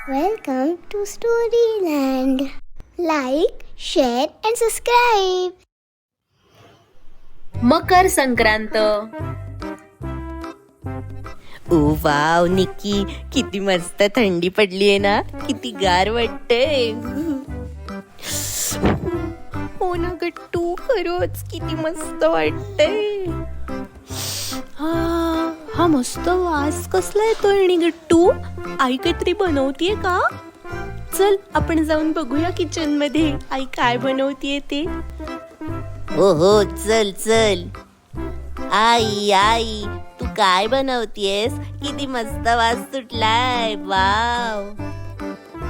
Welcome to Storyland. Like, share and subscribe. Makar Sankrant. Oh wow Nikki, किती मस्त थंडी पडली आहे ना, किती गार वाटतंय. हो ना गट्टू, खरंच किती मस्त वाटतंय. हा मस्त वास कसला येतोय. आणि गट्टू, आई काहीतरी बनवतीये का? चल आपण जाऊन बघूया किचन मध्ये आई काय बनवतीये ते. हो चल चल. आई आई, तू काय बनवतीयस? किती मस्त वास सुटलाय. वाव.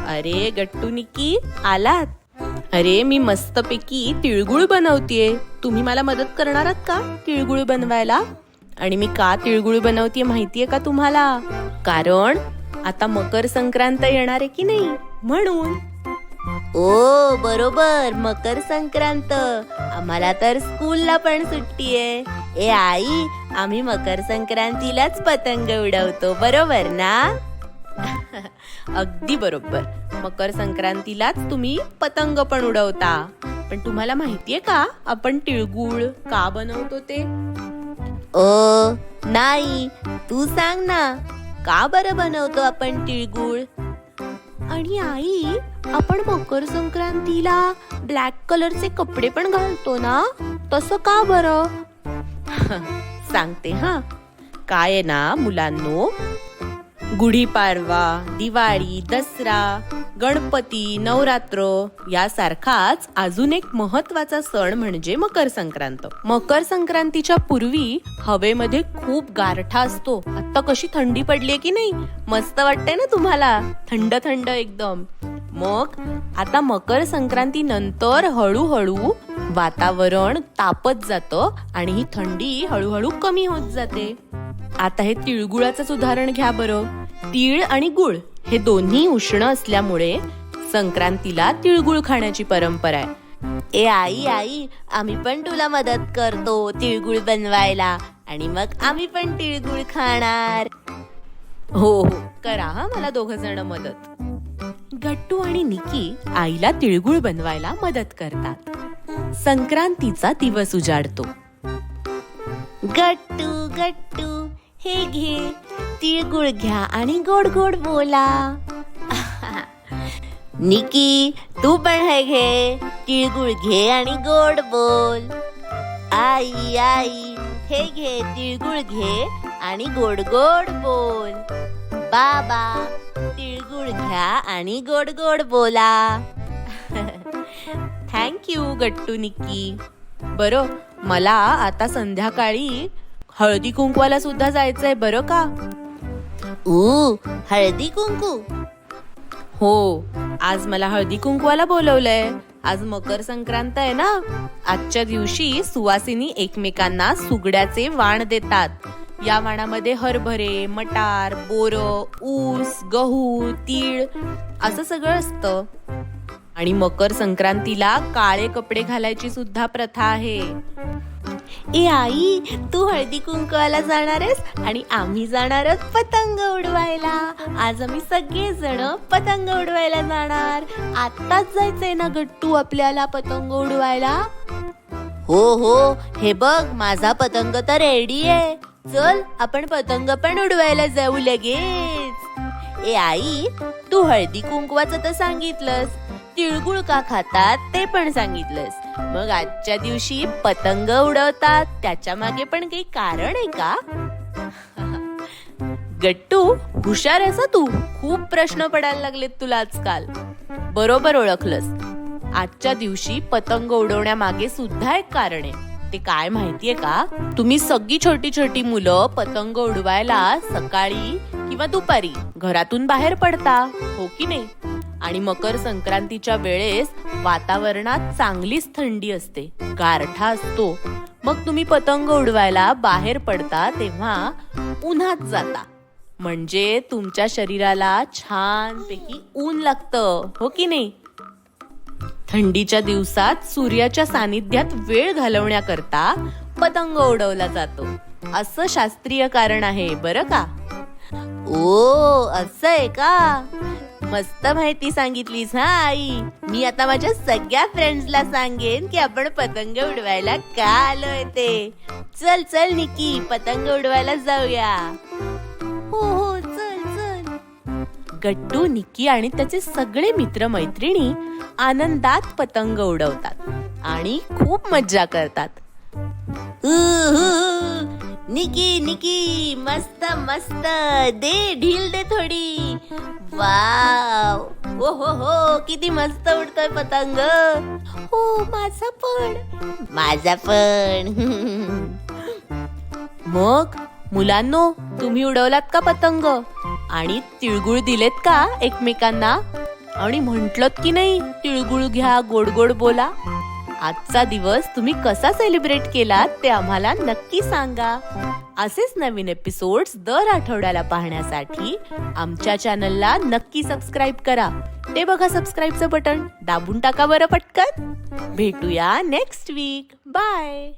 अरे गट्टू निक्की, आलात? अरे मी मस्तपैकी तिळगुळ बनवतीये. तुम्ही मला मदत करणार आहात का तिळगुळ बनवायला? आणि मी का तिळगुळ बनवतीये माहितीये का तुम्हाला? कारण आता मकर संक्रांत येणार आहे की नाही, म्हणून. ओ बरोबर, मकर संक्रांत. आम्हाला तर स्कूलला पण सुट्टी आहे. ए आई, आम्ही मकर संक्रांतीलाच पतंग उडवतो, बरोबर ना? अगदी बरोबर. मकर संक्रांतीलाच तुम्ही पतंग पण उडवता. पण तुम्हाला माहितीये का आपण तिळगुळ का बनवतो ते? ओ नाही, तू सांग ना, का बरं बनवतो आपण तिळगुळ? आणि आई, आपण मकर संक्रांतीला ब्लॅक कलरचे कपडे पण घालतो ना, तसं का बरं? सांगते हा. काय आहे ना मुलांनो, गुढीपाडवा, दिवाळी, दसरा, गणपती, नवरात्र यासारखाच अजून एक महत्वाचा सण म्हणजे मकर संक्रांत. मकर संक्रांतीच्या पूर्वी हवेमध्ये खूप गारठा असतो. आता कशी थंडी पडलीये की नाही, मस्त वाटतंय ना तुम्हाला, थंड थंड एकदम. मग आता मकर संक्रांती नंतर हळूहळू वातावरण तापत जातं आणि ही थंडी हळूहळू कमी होत जाते. आता हे तिळगुळाचंच उदाहरण घ्या बरं. तीळ आणि गुळ हे दोन्ही उष्ण असल्यामुळे संक्रांतीला तिळगुळ खाण्याची परंपरा आहे. ए आई आई, आम्ही पण तुला मदत करतो तिळगुळ बनवायला, आणि मग आम्ही पण तिळगुळ खाणार. हो हो, करा हा मला दोघ जण मदत. गट्टू आणि निकी आईला तिळगुळ बनवायला मदत करतात. संक्रांतीचा दिवस उजाडतो. गट्टू गट्टू, हे घे तिळगुळ, घ्या आणि गोड गोड बोला. निकी, तू पण हे घे तिळगुळ, घे आणि गोड बोल. आई आई, हे घे तिळगुळ, घे आणि गोड गोड बोल. बाबा, तिळगुळ घ्या आणि गोड गोड बोला. थँक्यू गट्टू निकी. बरं, मला आता संध्याकाळी हळदी कुंकवाला सुद्धा जायचंय बरं का. हळदी कुंकू? हो, आज मला हळदी कुंकवाला बोलवलंय. आज मकर संक्रांत आहे ना. आजच्या दिवशी सुवासिनी एकमेकांना सुगड्याचे वाण देतात. या वाणामध्ये हरभरे, मटार, बोरं, ऊस, गहू, तीळ असं सगळं असतं. आणि मकर संक्रांतीला काळे कपडे घालायची सुद्धा प्रथा आहे. ए आई, तू हळदी कुंकवाला जाणार आहेस आणि आम्ही जाणार आहोत पतंग उडवायला. आज आम्ही सगळे जण पतंग उडवायला जाणार. आत्ताच जायचंय ना गट्टू आपल्याला पतंग उडवायला? हो हो, हे बघ माझा पतंग तर रेडी आहे. चल आपण पतंग पण उडवायला जाऊ लगेच. ए आई, तू हळदी कुंकवाचं तर सांगितलंस, तिळगुळ का खातात ते पण सांगितलंस. मग आजच्या दिवशी पतंग उडवतात, त्याच्या मागे पण काही कारण आहे का? गट्टू, हुशार आहेस तू. खूप प्रश्न पडायला लागलेत तुला आजकाल. बरोबर ओळखलंस. आजच्या दिवशी पतंग उडवण्यामागे सुद्धा एक कारण आहे. ते काय माहितीये का? तुम्ही सगळी छोटी छोटी मुलं पतंग उडवायला सकाळी किंवा दुपारी घरातून बाहेर पडता, हो की नाही? आणि मकर संक्रांतीच्या वेळेस वातावरणात चांगलीच थंडी असते, गारठा असतो. मग तुम्ही पतंग उडवायला बाहेर पडता तेव्हा उन्हात जाता, म्हणजे तुमच्या शरीराला छानपैकी ऊन लागतं, हो की नाही? थंडीच्या दिवसात सूर्याच्या सानिध्यात वेळ घालवण्याकरता पतंग उडवला जातो, असं शास्त्रीय कारण आहे बरं का. ओ, असं आहे का? मस्त माहिती सांगितलीस हा आई. मी आता माझ्या सगळ्या फ्रेंड्सला सांगेन की आपण पतंग उडवायला का आलोय ते. चल चल निकी, पतंग उडवायला जाऊया. हो हो चल चल. गट्टू, निकी आणि त्याचे सगळे मित्र मैत्रिणी आनंदात पतंग उडवतात आणि खूप मज्जा करतात. निकी निकी, मस्त मस्त, दे ढील दे थोडी. वाव, ओ हो, किती मस्त उडतोय पतंग. हो, माझा पण. मग मुलांनो, तुम्ही उडवलात का पतंग आणि तिळगुळ दिलेत का एकमेकांना? आणि म्हंटलत की नाही, तिळगुळ घ्या, गोड गोड बोला. आजचा दिवस तुम्ही कसा सेलिब्रेट केलात ते आम्हाला नक्की सांगा. असेच नवीन एपिसोड्स दर आठवड्याला पाहण्यासाठी आमच्या चॅनलला नक्की सबस्क्राईब करा. ते बघा सबस्क्राईबचं बटन, दाबून टाका बरं पटकन. भेटूया नेक्स्ट वीक. बाय.